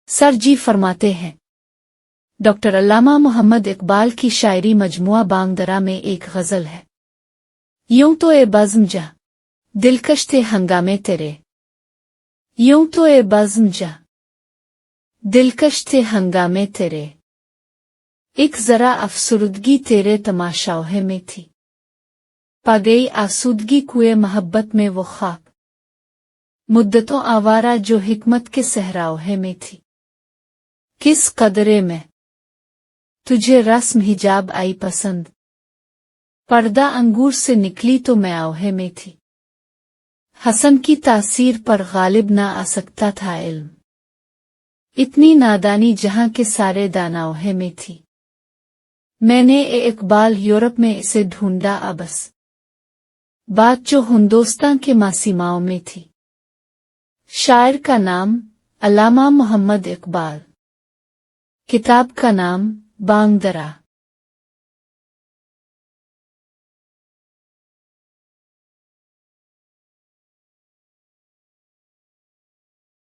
Sir जी फरमाते हैं, doctor अल्लामा मोहम्मद इकबाल की शायरी मजमुआ बांगदरा में एक गजल है। यूं तो ए बज़्म जा दिलकश थे हंगामे तेरे, यूं तो ए बज़्म जा दिलकश थे हंगामे तेरे, एक जरा अफसुर्दगी तेरे तमाशाओहे में थी, पा गई आसूदगी कुए मोहब्बत में वो खाक, मुद्दतों आवारा जो हिकमत के सहराओहे में थी। किस कदरे में तुझे रस्म हिजाब आई पसंद, पर्दा अंगूर से निकली तो मैं आओहे में थी। हसन की तासीर पर गालिब ना आ सकता था इल्म, इतनी नादानी जहां के सारे दानाओहे में थी। मैंने ए इकबाल यूरोप में इसे ढूंढा अबस, बात जो हिंदुस्तान के मासीमाओं में थी। शायर का नाम अल्लामा मोहम्मद इकबाल, किताब का नाम बांगदरा।